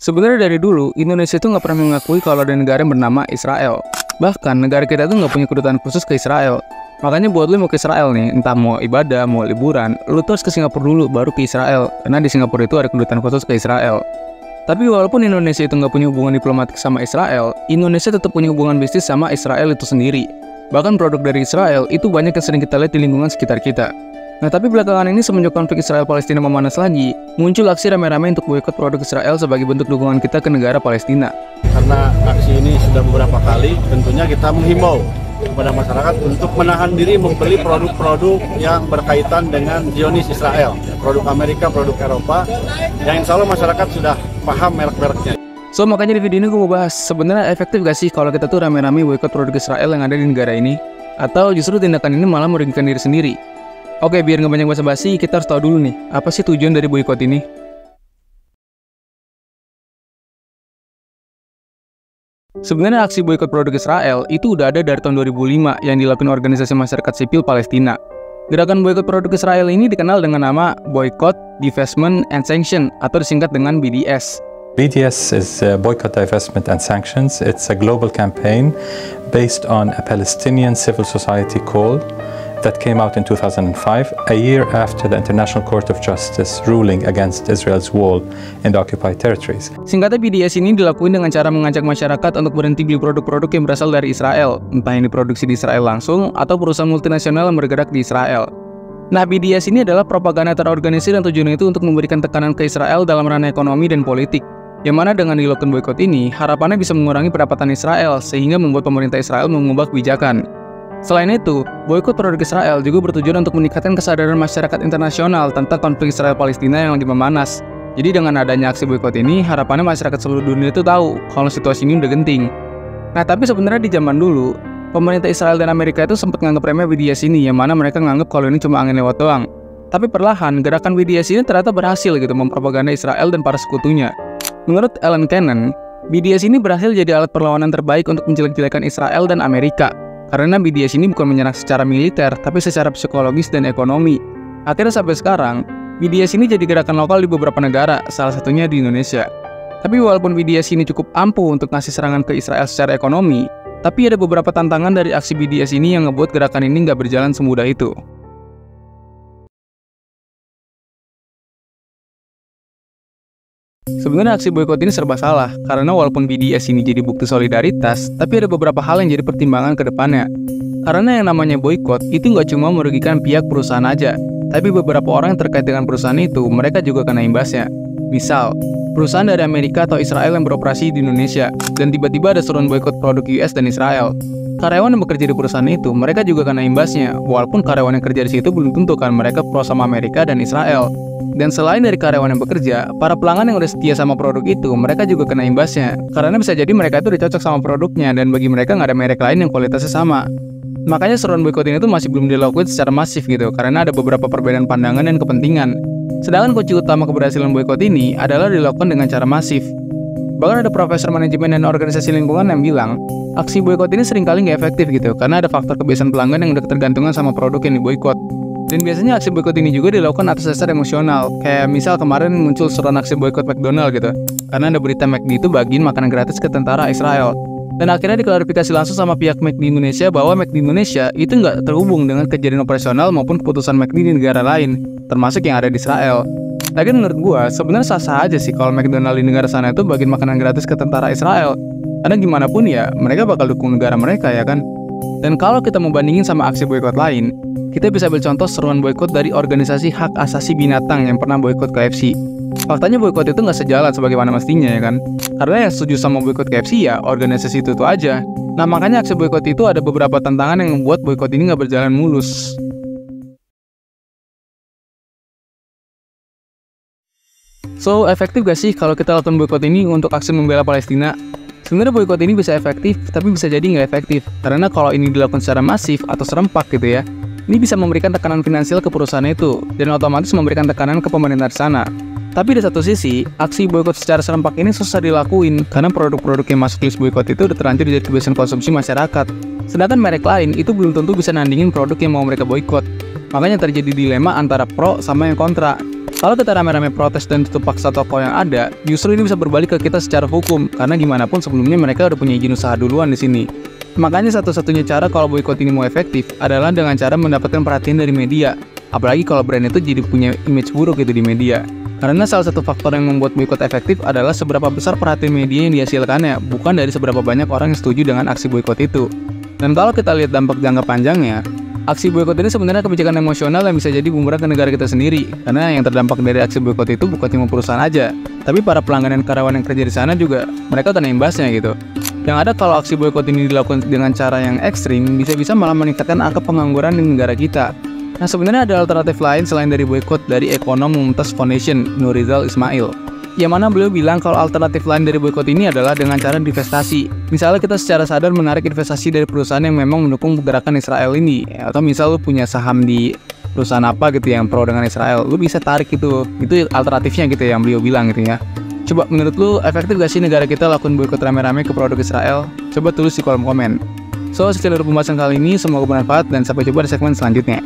Sebenarnya dari dulu, Indonesia itu nggak pernah mengakui kalau ada negara yang bernama Israel. Bahkan, negara kita tuh nggak punya kedutaan khusus ke Israel. Makanya buat lu mau ke Israel nih, entah mau ibadah, mau liburan, lu tuh harus ke Singapura dulu, baru ke Israel. Karena di Singapura itu ada kedutaan khusus ke Israel. Tapi walaupun Indonesia itu nggak punya hubungan diplomatik sama Israel, Indonesia tetap punya hubungan bisnis sama Israel itu sendiri. Bahkan produk dari Israel itu banyak yang sering kita lihat di lingkungan sekitar kita. Nah, tapi belakangan ini semenjak konflik Israel-Palestina memanas lagi, muncul aksi rame-rame untuk boikot produk Israel sebagai bentuk dukungan kita ke negara Palestina. Karena aksi ini sudah beberapa kali, tentunya kita menghimbau kepada masyarakat untuk menahan diri membeli produk-produk yang berkaitan dengan Zionis Israel, produk Amerika, produk Eropa, yang insya Allah masyarakat sudah paham merek-mereknya. So, makanya di video ini gue mau bahas, sebenarnya efektif gak sih kalau kita tuh rame-rame boikot produk Israel yang ada di negara ini? Atau justru tindakan ini malah merugikan diri sendiri? Oke, biar nggak banyak basa-basi, kita harus tahu dulu nih, apa sih tujuan dari boikot ini? Sebenarnya aksi boikot produk Israel itu udah ada dari tahun 2005 yang dilakukan organisasi masyarakat sipil Palestina. Gerakan boikot produk Israel ini dikenal dengan nama Boycott, Divestment, and Sanction atau disingkat dengan BDS. BDS is Boycott, Divestment and Sanctions. It's a global campaign based on a Palestinian civil society call that came out in 2005, a year after the International Court of Justice ruling against Israel's wall in the occupied territories. Singkatnya, BDS ini dilakukan dengan cara mengajak masyarakat untuk berhenti beli produk-produk yang berasal dari Israel, entah yang diproduksi di Israel langsung atau perusahaan multinasional yang bergerak di Israel. Nah, BDS ini adalah propaganda terorganisir dan tujuannya itu untuk memberikan tekanan ke Israel dalam ranah ekonomi dan politik. Yang mana dengan dilakukan boikot ini, harapannya bisa mengurangi pendapatan Israel sehingga membuat pemerintah Israel mengubah kebijakan. Selain itu, boikot produk Israel juga bertujuan untuk meningkatkan kesadaran masyarakat internasional tentang konflik Israel-Palestina yang lagi memanas. Jadi dengan adanya aksi boikot ini, harapannya masyarakat seluruh dunia itu tahu kalau situasi ini udah genting. Nah, tapi sebenarnya di zaman dulu, pemerintah Israel dan Amerika itu sempat nganggap remeh BDS ini, yang mana mereka nganggap kalau ini cuma angin lewat doang. Tapi perlahan, gerakan BDS ini ternyata berhasil gitu mempropaganda Israel dan para sekutunya. Menurut Alan Cannon, BDS ini berhasil jadi alat perlawanan terbaik untuk menjelek-jelekan Israel dan Amerika. Karena BDS ini bukan menyerang secara militer, tapi secara psikologis dan ekonomi. Akhirnya sampai sekarang, BDS ini jadi gerakan lokal di beberapa negara, salah satunya di Indonesia. Tapi walaupun BDS ini cukup ampuh untuk ngasih serangan ke Israel secara ekonomi, tapi ada beberapa tantangan dari aksi BDS ini yang ngebuat gerakan ini nggak berjalan semudah itu. Sebenarnya aksi boikot ini serba salah, karena walaupun BDS ini jadi bukti solidaritas, tapi ada beberapa hal yang jadi pertimbangan ke depannya. Karena yang namanya boikot itu nggak cuma merugikan pihak perusahaan aja, tapi beberapa orang yang terkait dengan perusahaan itu, mereka juga kena imbasnya. Misal, perusahaan dari Amerika atau Israel yang beroperasi di Indonesia, dan tiba-tiba ada seruan boikot produk US dan Israel. Karyawan yang bekerja di perusahaan itu, mereka juga kena imbasnya, walaupun karyawan yang kerja di situ belum tentu kan mereka pro sama Amerika dan Israel. Dan selain dari karyawan yang bekerja, para pelanggan yang udah setia sama produk itu, mereka juga kena imbasnya. Karena bisa jadi mereka itu udah cocok sama produknya, dan bagi mereka nggak ada merek lain yang kualitasnya sama. Makanya seruan boikot ini tuh masih belum dilakukan secara masif gitu, karena ada beberapa perbedaan pandangan dan kepentingan. Sedangkan kunci utama keberhasilan boikot ini adalah dilakukan dengan cara masif. Bahkan ada profesor manajemen dan organisasi lingkungan yang bilang, aksi boikot ini seringkali nggak efektif gitu, karena ada faktor kebiasaan pelanggan yang udah ketergantungan sama produk yang diboikot. Dan biasanya aksi boikot ini juga dilakukan atas dasar emosional. Kayak misal kemarin muncul seruan aksi boikot McDonald gitu, karena ada berita McD itu bagiin makanan gratis ke tentara Israel. Dan akhirnya diklarifikasi langsung sama pihak McD Indonesia bahwa McD Indonesia itu nggak terhubung dengan kejadian operasional maupun keputusan McD di negara lain, termasuk yang ada di Israel. Lagi menurut gua, sebenarnya sah-sah aja sih kalau McDonald di negara sana itu bagiin makanan gratis ke tentara Israel. Karena gimana pun ya, mereka bakal dukung negara mereka ya kan. Dan kalau kita mau bandingin sama aksi boikot lain, kita bisa ambil contoh seruan boikot dari organisasi hak asasi binatang yang pernah boikot KFC. Faktanya boikot itu nggak sejalan sebagaimana mestinya ya kan. Karena yang setuju sama boikot KFC ya organisasi itu aja. Nah makanya aksi boikot itu ada beberapa tantangan yang membuat boikot ini nggak berjalan mulus. So, efektif gak sih kalau kita lakukan boikot ini untuk aksi membela Palestina? Sebenarnya boikot ini bisa efektif, tapi bisa jadi nggak efektif. Karena kalau ini dilakukan secara masif atau serempak gitu ya, ini bisa memberikan tekanan finansial ke perusahaan itu, dan otomatis memberikan tekanan ke pemerintah di sana. Tapi di satu sisi, aksi boikot secara serempak ini susah dilakuin, karena produk-produk yang masuk list boikot itu udah terlanjur jadi kebiasaan konsumsi masyarakat. Sedangkan merek lain itu belum tentu bisa nandingin produk yang mau mereka boikot. Makanya terjadi dilema antara pro sama yang kontra. Kalau kita rame-rame protes dan tutup paksa toko yang ada, justru ini bisa berbalik ke kita secara hukum, karena gimana pun sebelumnya mereka udah punya izin usaha duluan di sini. Makanya satu-satunya cara kalau boykot ini mau efektif adalah dengan cara mendapatkan perhatian dari media. Apalagi kalau brand itu jadi punya image buruk gitu di media. Karena salah satu faktor yang membuat boykot efektif adalah seberapa besar perhatian media yang dihasilkannya, bukan dari seberapa banyak orang yang setuju dengan aksi boykot itu. Dan kalau kita lihat dampak jangka panjangnya, aksi boykot ini sebenarnya kebijakan emosional yang bisa jadi bumerang ke negara kita sendiri. Karena yang terdampak dari aksi boykot itu bukan cuma perusahaan aja, tapi para pelanggan dan karyawan yang kerja di sana juga mereka kena imbasnya gitu. Yang ada kalau aksi boykot ini dilakukan dengan cara yang ekstrim, bisa-bisa malah meningkatkan angka pengangguran di negara kita. Nah, sebenarnya ada alternatif lain selain dari boykot dari ekonom Mumtaz Foundation, Nurizal Ismail. Yang mana beliau bilang kalau alternatif lain dari boykot ini adalah dengan cara investasi. Misalnya kita secara sadar menarik investasi dari perusahaan yang memang mendukung gerakan Israel ini. Atau misal lu punya saham di perusahaan apa gitu yang pro dengan Israel, lu bisa tarik itu. Itu alternatifnya gitu yang beliau bilang gitu ya. Coba menurut lu efektif gak sih negara kita lakukan boykot rame-rame ke produk Israel? Coba tulis di kolom komen. So, sekian dari pembahasan kali ini, semoga bermanfaat dan sampai jumpa di segmen selanjutnya.